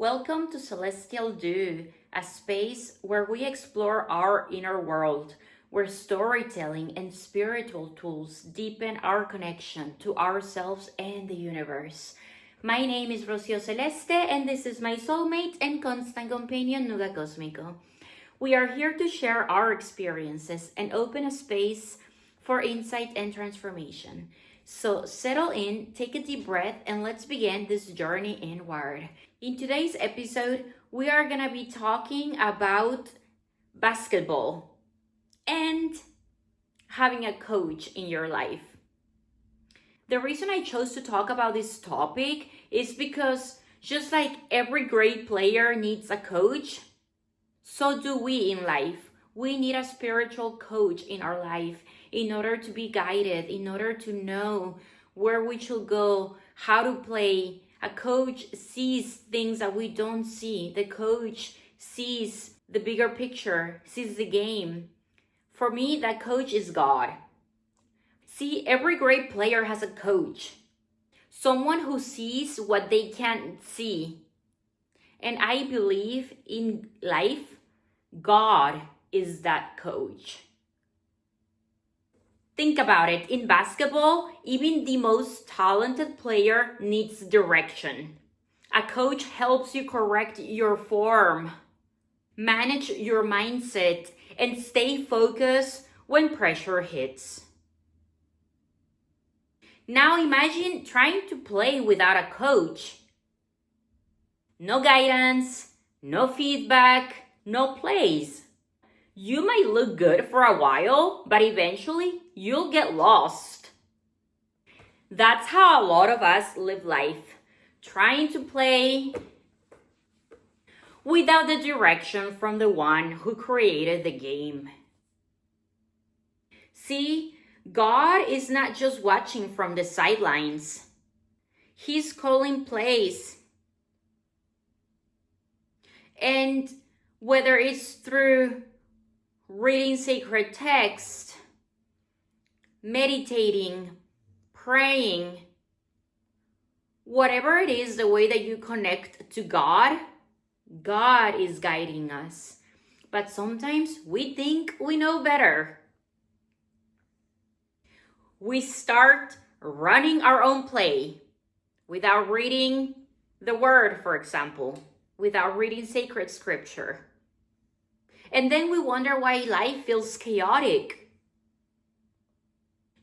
Welcome to Celestial Dew, a space where we explore our inner world, where storytelling and spiritual tools deepen our connection to ourselves and the universe. My name is Rocio Celeste, and this is my soulmate and constant companion, Nuda Cósmico. We are here to share our experiences and open a space for insight and transformation. So settle in, take a deep breath, and let's begin this journey inward. In today's episode, we are going to be talking about basketball and having a coach in your life. The reason I chose to talk about this topic is because just like every great player needs a coach, so do we in life. We need a spiritual coach in our life in order to be guided, in order to know where we should go, how to play. A coach sees things that we don't see. The coach sees the bigger picture, sees the game. For me, that coach is God. See, every great player has a coach. Someone who sees what they can't see. And I believe in life, God is that coach. Think about it. In basketball, even the most talented player needs direction. A coach helps you correct your form, manage your mindset, and stay focused when pressure hits. Now imagine trying to play without a coach. No guidance, no feedback, no plays. You might look good for a while, but eventually you'll get lost. That's how a lot of us live life, trying to play without the direction from the one who created the game. See, God is not just watching from the sidelines. He's calling plays. And whether it's through reading sacred text, meditating, praying, whatever it is, the way that you connect to God, God is guiding us. But sometimes we think we know better. We start running our own play without reading the word, for example, without reading sacred scripture. And then we wonder why life feels chaotic.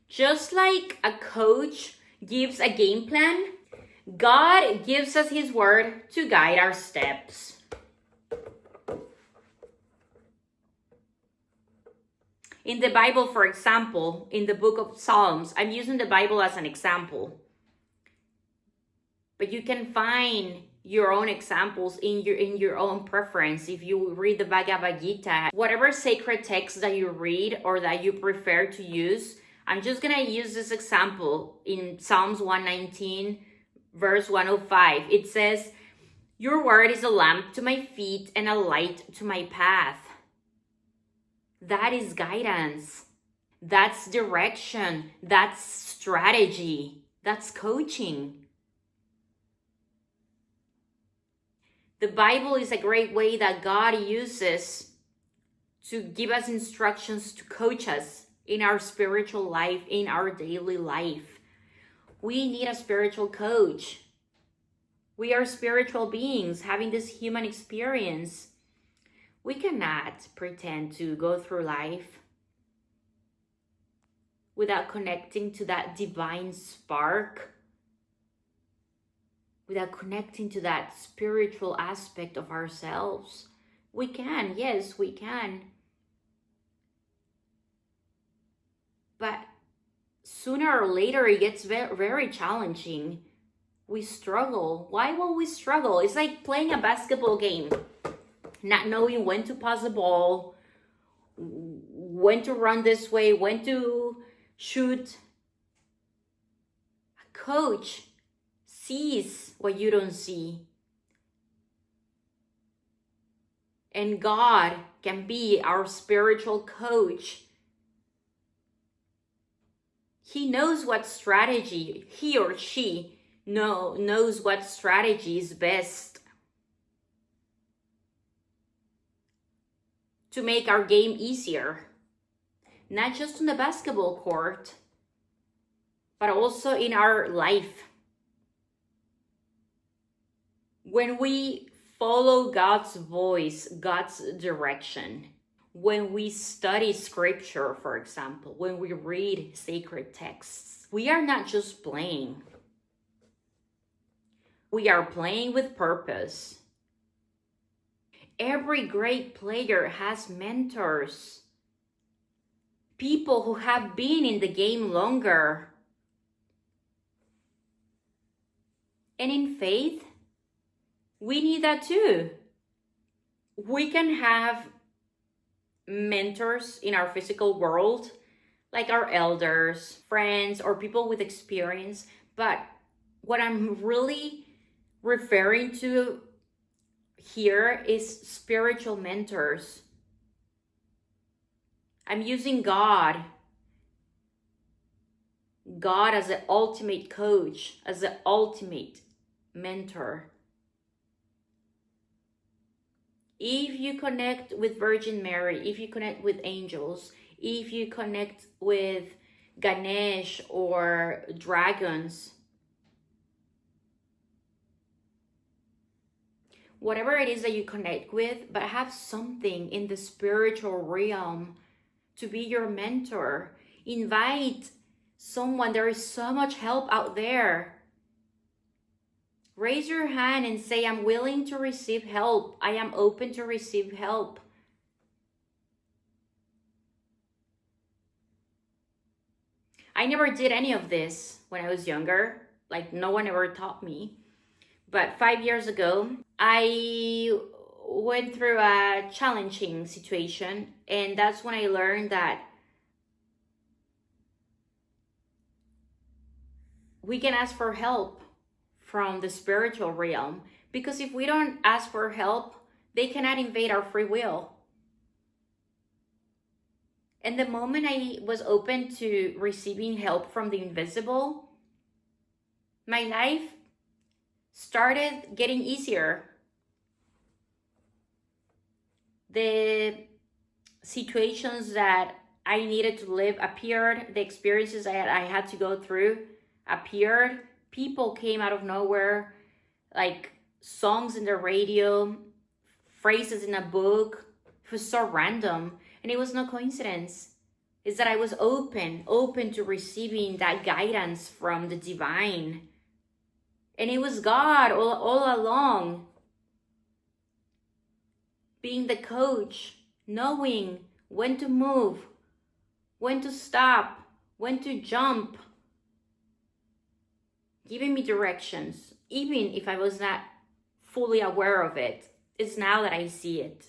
Just like a coach gives a game plan, God gives us His word to guide our steps. In the Bible, for example, in the book of Psalms, I'm using the Bible as an example. But you can find your own examples in your own preference. If you read the Bhagavad Gita, whatever sacred text that you read or that you prefer to use, I'm just gonna use this example in Psalms 119, verse 105. It says, "Your word is a lamp to my feet and a light to my path." That is guidance. That's direction. That's strategy. That's coaching. The Bible is a great way that God uses to give us instructions, to coach us in our spiritual life, in our daily life. We need a spiritual coach. We are spiritual beings having this human experience. We cannot pretend to go through life without connecting to that divine spark, without connecting to that spiritual aspect of ourselves. We can, yes, we can. But sooner or later, it gets very, very challenging. We struggle. Why will we struggle? It's like playing a basketball game, not knowing when to pass the ball, when to run this way, when to shoot. A coach sees what you don't see. And God can be our spiritual coach. He knows what strategy, he or she knows what strategy is best. to make our game easier. Not just on the basketball court, but also in our life. When we follow God's voice, God's direction, when we study scripture, for example, when we read sacred texts, we are not just playing. We are playing with purpose. Every great player has mentors, people who have been in the game longer. And in faith, we need that too. We can have mentors in our physical world, like our elders, friends, or people with experience. But what I'm really referring to here is spiritual mentors. I'm using God as the ultimate coach, as the ultimate mentor. If you connect with Virgin Mary, if you connect with angels, if you connect with Ganesh or dragons, whatever it is that you connect with, but have something in the spiritual realm to be your mentor. Invite someone. There is so much help out there. Raise your hand and say, I'm willing to receive help. I am open to receive help. I never did any of this when I was younger. Like, no one ever taught me. But 5 years ago, I went through a challenging situation. And that's when I learned that we can ask for help from the spiritual realm, because if we don't ask for help, they cannot invade our free will. And the moment I was open to receiving help from the invisible, my life started getting easier. The situations that I needed to live appeared, the experiences I had to go through appeared. People came out of nowhere, like songs in the radio, phrases in a book. It was so random, and it was no coincidence. It's that I was open to receiving that guidance from the divine. And it was God all along, being the coach, knowing when to move, when to stop, when to jump, giving me directions, even if I was not fully aware of it. It's now that I see it.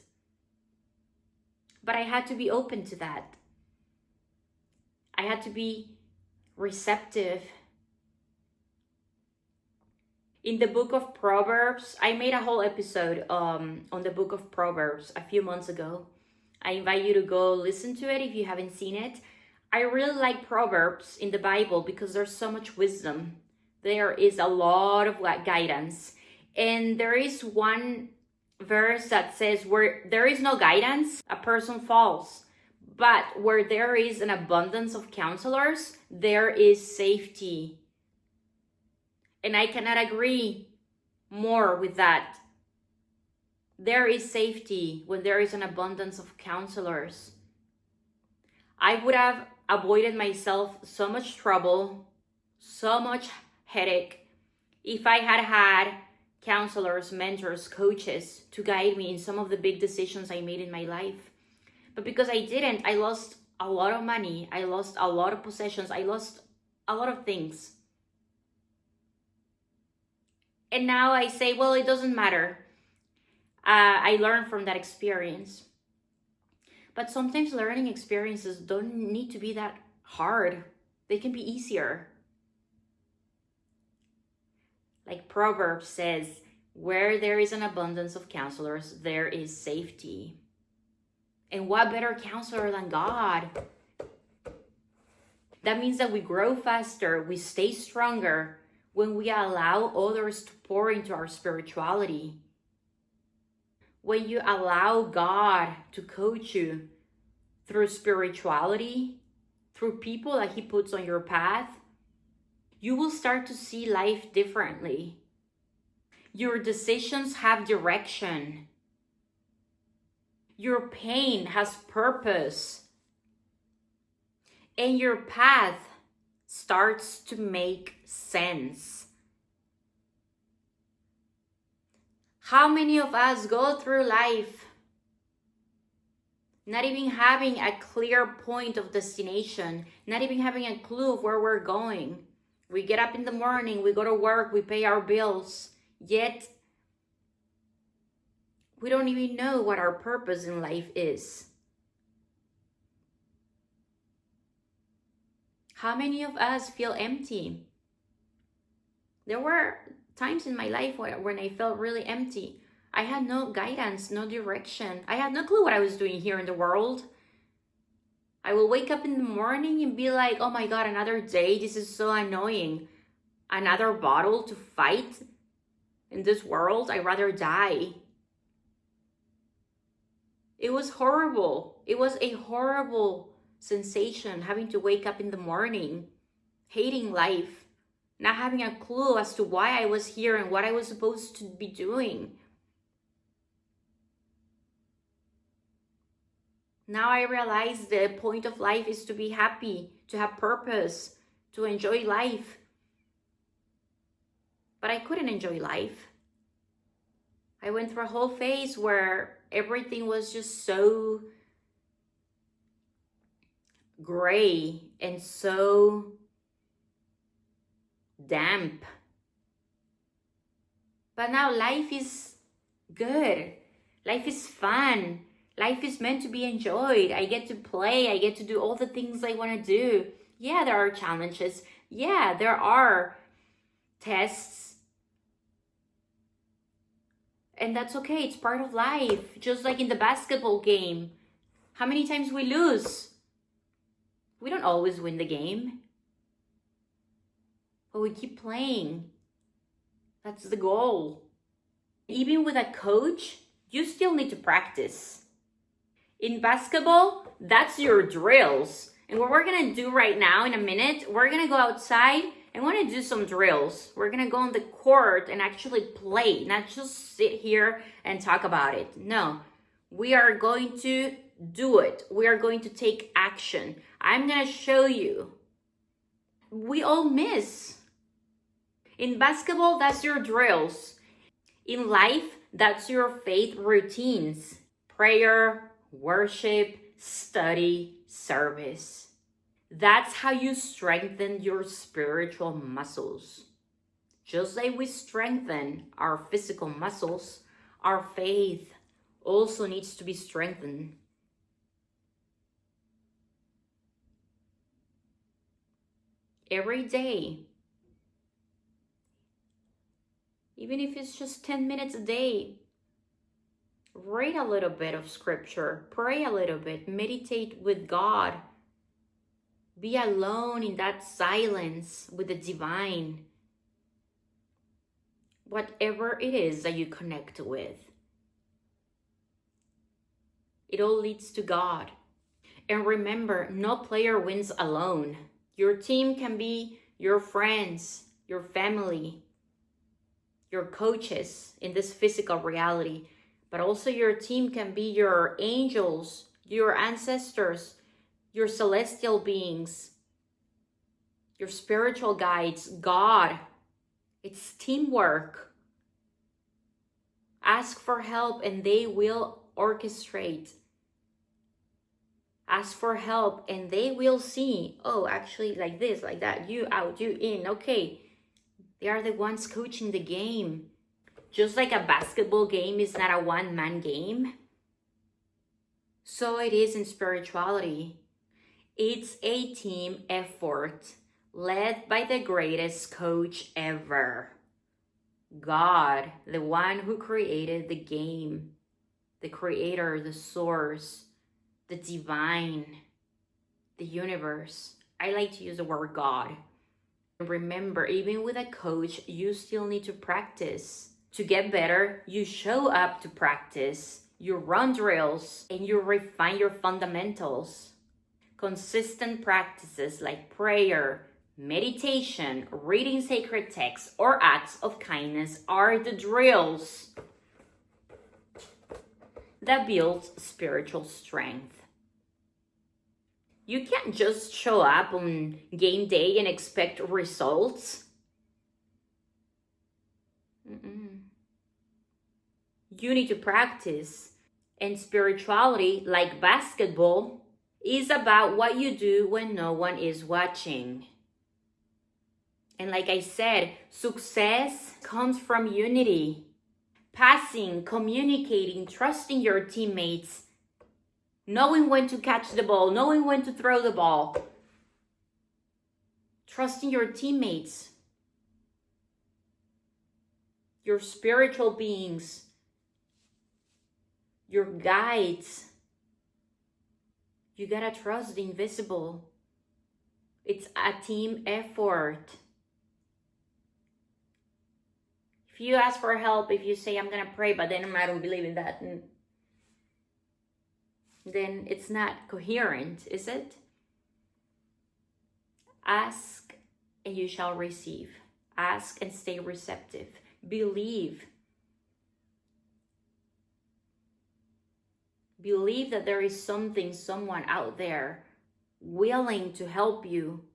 But I had to be open to that. I had to be receptive. In the book of Proverbs, I made a whole episode on the book of Proverbs a few months ago. I invite you to go listen to it if you haven't seen it. I really like Proverbs in the Bible because there's so much wisdom. There is a lot of guidance. And there is one verse that says, where there is no guidance, a person falls. But where there is an abundance of counselors, there is safety. And I cannot agree more with that. There is safety when there is an abundance of counselors. I would have avoided myself so much trouble, so much headache, if I had had counselors, mentors, coaches to guide me in some of the big decisions I made in my life. But because I didn't, I lost a lot of money. I lost a lot of possessions. I lost a lot of things. And now I say, well, it doesn't matter. I learned from that experience. But sometimes learning experiences don't need to be that hard. They can be easier. Like Proverbs says, where there is an abundance of counselors, there is safety. And what better counselor than God? That means that we grow faster, we stay stronger when we allow others to pour into our spirituality. when you allow God to coach you through spirituality, through people that He puts on your path, you will start to see life differently. Your decisions have direction. Your pain has purpose. And your path starts to make sense. How many of us go through life not even having a clear point of destination, not even having a clue of where we're going? We get up in the morning, we go to work, we pay our bills, yet we don't even know what our purpose in life is. How many of us feel empty? There were times in my life when I felt really empty. I had no guidance, no direction. I had no clue what I was doing here in the world. I will wake up in the morning and be like, oh my God, another day. This is so annoying. Another battle to fight in this world. I'd rather die. It was horrible. It was a horrible sensation having to wake up in the morning, hating life, not having a clue as to why I was here and what I was supposed to be doing. Now I realize the point of life is to be happy, to have purpose, to enjoy life. But I couldn't enjoy life. I went through a whole phase where everything was just so gray and so damp. But now life is good. Life is fun. Life is meant to be enjoyed. I get to play. I get to do all the things I want to do. Yeah, there are challenges. Yeah, there are tests. And that's okay. It's part of life. Just like in the basketball game. How many times we lose? We don't always win the game. But we keep playing. That's the goal. Even with a coach, you still need to practice. In basketball, that's your drills. And what we're going to do right now in a minute, we're going to go outside and want to do some drills. We're going to go on the court and actually play, not just sit here and talk about it. No, we are going to do it. We are going to take action. I'm going to show you. We all miss. In basketball, that's your drills. In life, that's your faith routines. Prayer, worship, study, service. That's how you strengthen your spiritual muscles. Just like we strengthen our physical muscles, our faith also needs to be strengthened. Every day, even if it's just 10 minutes a day, read a little bit of scripture, pray a little bit, meditate with God. Be alone in that silence with the divine. Whatever it is that you connect with. It all leads to God. And remember, no player wins alone. Your team can be your friends, your family, your coaches in this physical reality. But also your team can be your angels, your ancestors, your celestial beings, your spiritual guides, God. It's teamwork. Ask for help and they will orchestrate. Ask for help and they will see, oh, actually like this, like that, you out, you in, okay. They are the ones coaching the game. Just like a basketball game is not a one-man game, so it is in spirituality. It's a team effort led by the greatest coach ever. God, the one who created the game, the creator, the source, the divine, the universe. I like to use the word God. Remember, even with a coach, you still need to practice. To get better, you show up to practice, you run drills, and you refine your fundamentals. Consistent practices like prayer, meditation, reading sacred texts, or acts of kindness are the drills that build spiritual strength. You can't just show up on game day and expect results. You need to practice. And spirituality, like basketball, is about what you do when no one is watching. And like I said, success comes from unity. Passing, communicating, trusting your teammates, knowing when to catch the ball, knowing when to throw the ball. Trusting your teammates, your spiritual beings, your guides. You gotta trust the invisible. It's a team effort. If you ask for help, if you say, I'm gonna pray, but then I don't believe in that, then it's not coherent, is it? Ask and you shall receive. Ask and stay receptive. Believe. Believe that there is something, someone out there willing to help you,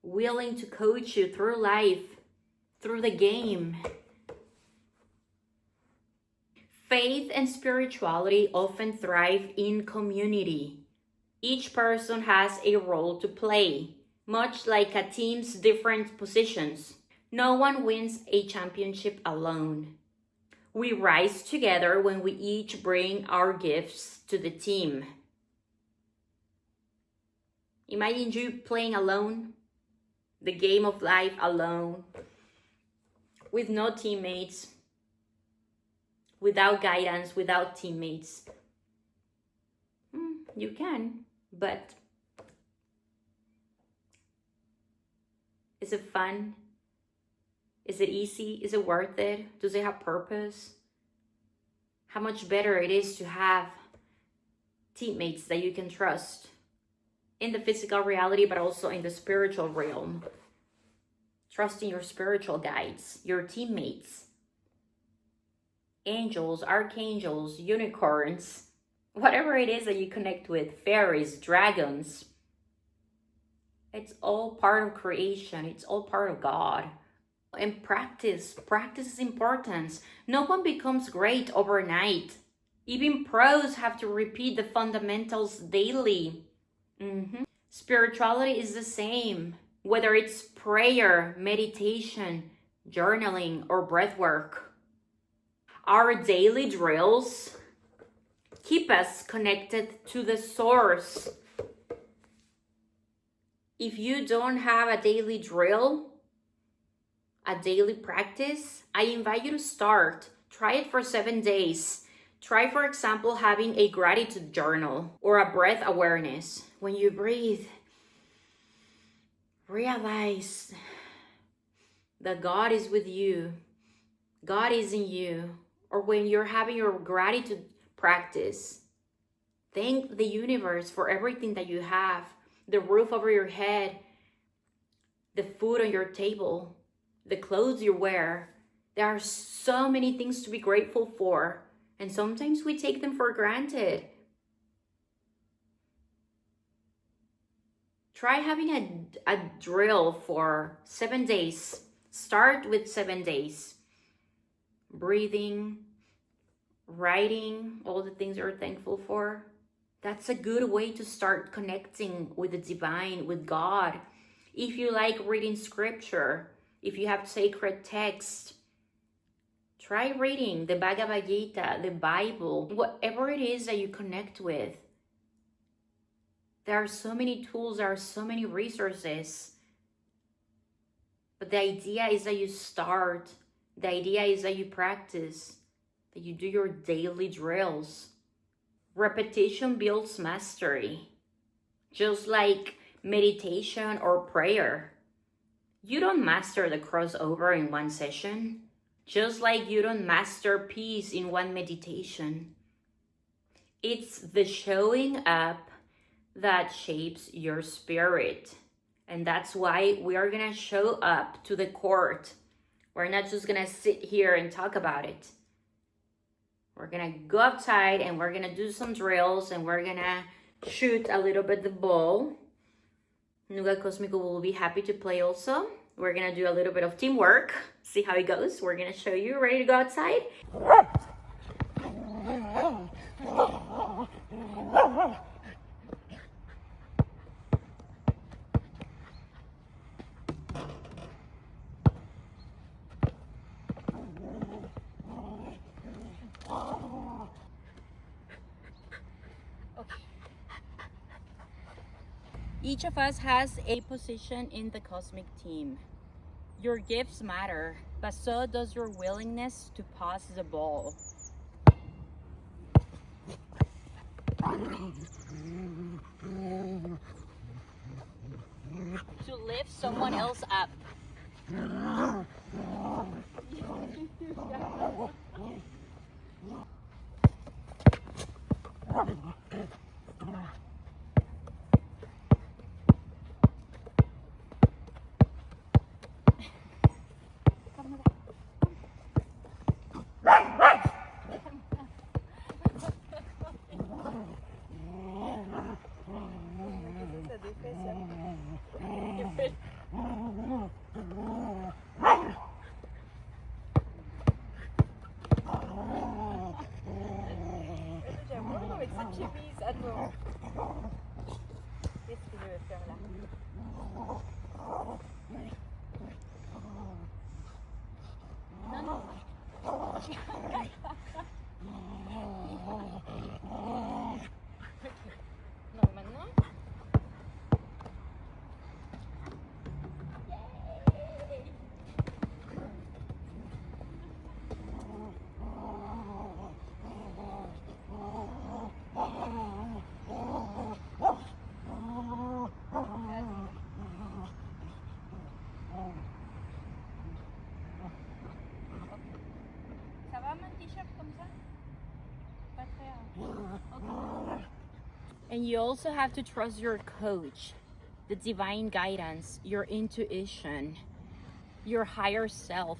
willing to coach you through life, through the game. Faith and spirituality often thrive in community. Each person has a role to play, much like a team's different positions. No one wins a championship alone. We rise together when we each bring our gifts to the team. Imagine you playing alone, the game of life alone, with no teammates, without guidance, without teammates. You can, but is it fun? Is it easy? Is it worth it? Does it have purpose? How much better it is to have teammates that you can trust in the physical reality, but also in the spiritual realm. Trusting your spiritual guides, your teammates, angels, archangels, unicorns, whatever it is that you connect with, fairies, dragons. It's all part of creation. It's all part of God. And practice is important. No one becomes great overnight. Even pros have to repeat the fundamentals daily. Spirituality is the same, whether it's prayer, meditation, journaling, or breath work. Our daily drills keep us connected to the source. If you don't have a daily drill, a daily practice, I invite you to start. Try it for 7 days. Try, for example, having a gratitude journal or a breath awareness. When you breathe, realize that God is with you. God is in you. Or when you're having your gratitude practice, thank the universe for everything that you have. The roof over your head, the food on your table, the clothes you wear. There are so many things to be grateful for, and sometimes we take them for granted. Try having a drill for 7 days. Start with 7 days. Breathing, writing all the things you're thankful for. That's a good way to start connecting with the divine, with God. If you like reading scripture, if you have sacred text, try reading the Bhagavad Gita, the Bible, whatever it is that you connect with. There are so many tools, there are so many resources. But the idea is that you start. The idea is that you practice, that you do your daily drills. Repetition builds mastery. Just like meditation or prayer. You don't master the crossover in one session. just like you don't master peace in one meditation. It's the showing up that shapes your spirit. And that's why we are gonna show up to the court. We're not just gonna sit here and talk about it. We're gonna go outside and we're gonna do some drills and we're gonna shoot a little bit the ball. Nuga Cosmico will be happy to play also. We're gonna do a little bit of teamwork, see how it goes. We're gonna show you. Ready to go outside? Each of us has a position in the cosmic team. Your gifts matter, but so does your willingness to pass the ball. To lift someone else up. Qu'est-ce que je vais faire là? Non, non. Non, maintenant. Ça va mon t-shirt comme ça? Pas très. Okay. And you also have to trust your coach, the divine guidance, your intuition, your higher self.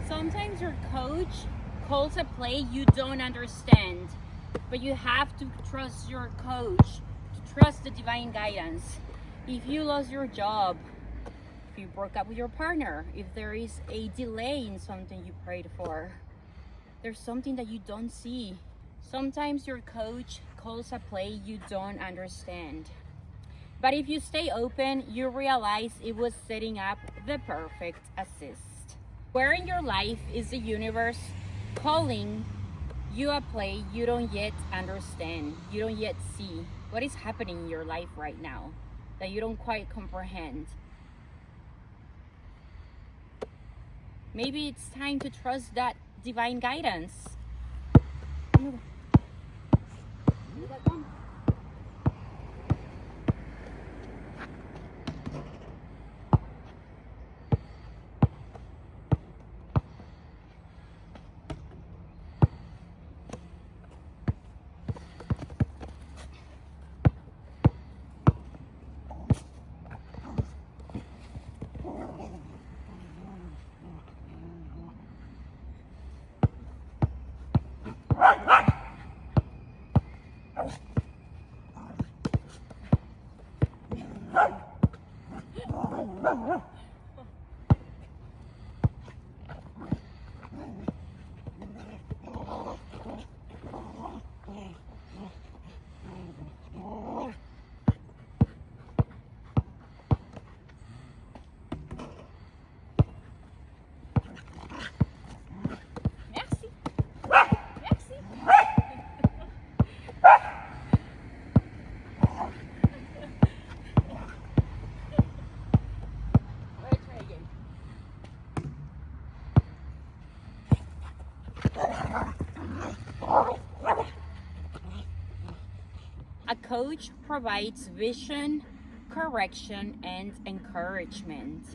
Sometimes your coach calls a play you don't understand, but you have to trust your coach, to trust the divine guidance. If you lost your job, if you broke up with your partner, if there is a delay in something you prayed for, there's something that you don't see. Sometimes your coach calls a play you don't understand. But if you stay open, you realize it was setting up the perfect assist. Where in your life is the universe calling you a play you don't yet understand, you don't yet see? What is happening in your life right now that you don't quite comprehend? Maybe it's time to trust that divine guidance. coach provides vision, correction, and encouragement.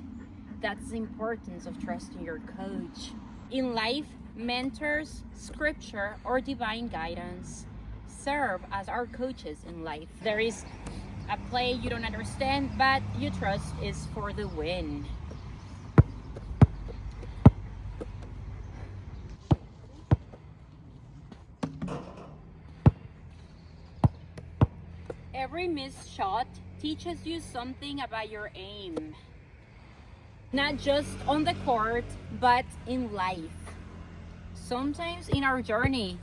That's the importance of trusting your coach. In life, mentors, scripture, or divine guidance serve as our coaches in life. There is a play you don't understand, but you trust is for the win. Every missed shot teaches you something about your aim. Not just on the court, but in life. Sometimes in our journey,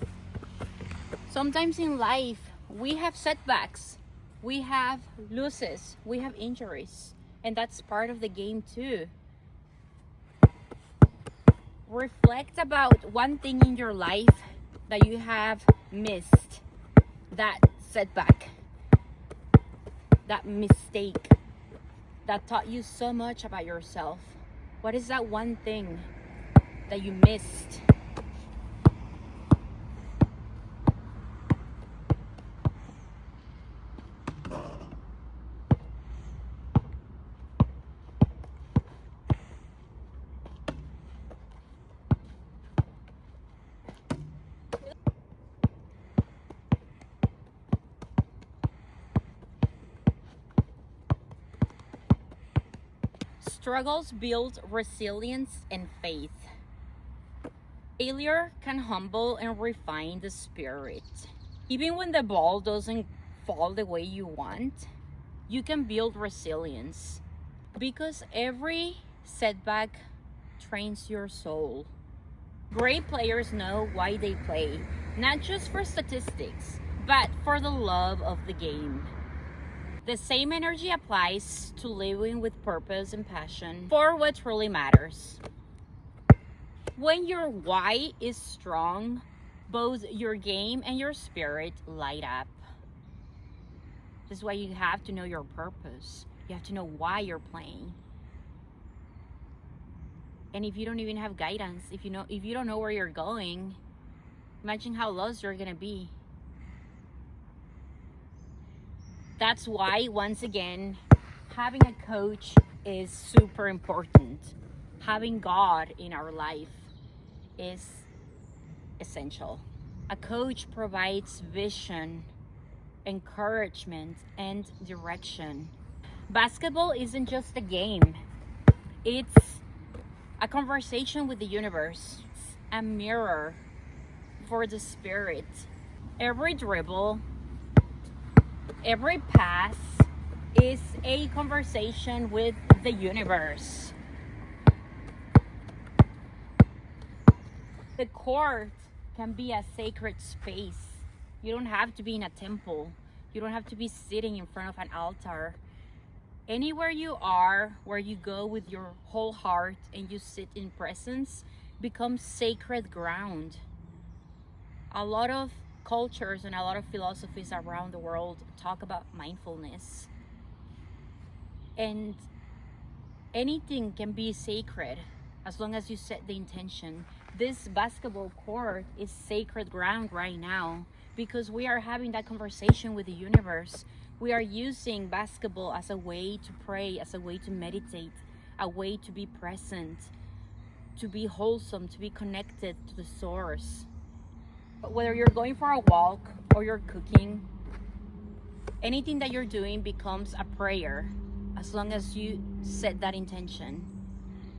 sometimes in life, we have setbacks, we have losses, we have injuries, and that's part of the game too. Reflect about one thing in your life that you have missed, that setback, that mistake that taught you so much about yourself. What is that one thing that you missed? Struggles build resilience and faith. Failure can humble and refine the spirit. Even when the ball doesn't fall the way you want, you can build resilience because every setback trains your soul. Great players know why they play, not just for statistics, but for the love of the game. The same energy applies to living with purpose and passion for what truly matters. When your why is strong, both your game and your spirit light up. This is why you have to know your purpose. You have to know why you're playing. And if you don't even have guidance, if you don't know where you're going, imagine how lost you're gonna be. That's why, once again, having a coach is super important. Having God in our life is essential. A coach provides vision, encouragement, and direction. Basketball isn't just a game. It's a conversation with the universe. It's a mirror for the spirit. Every dribble, every pass is a conversation with the universe. The court can be a sacred space. You don't have to be in a temple. You don't have to be sitting in front of an altar. Anywhere you are, where you go with your whole heart and you sit in presence, becomes sacred ground. A lot of cultures and a lot of philosophies around the world talk about mindfulness, and anything can be sacred as long as you set the intention. This basketball court is sacred ground right now because we are having that conversation with the universe. We are using basketball as a way to pray, as a way to meditate, a way to be present, to be wholesome, to be connected to the source. Whether you're going for a walk or you're cooking, anything that you're doing becomes a prayer as long as you set that intention.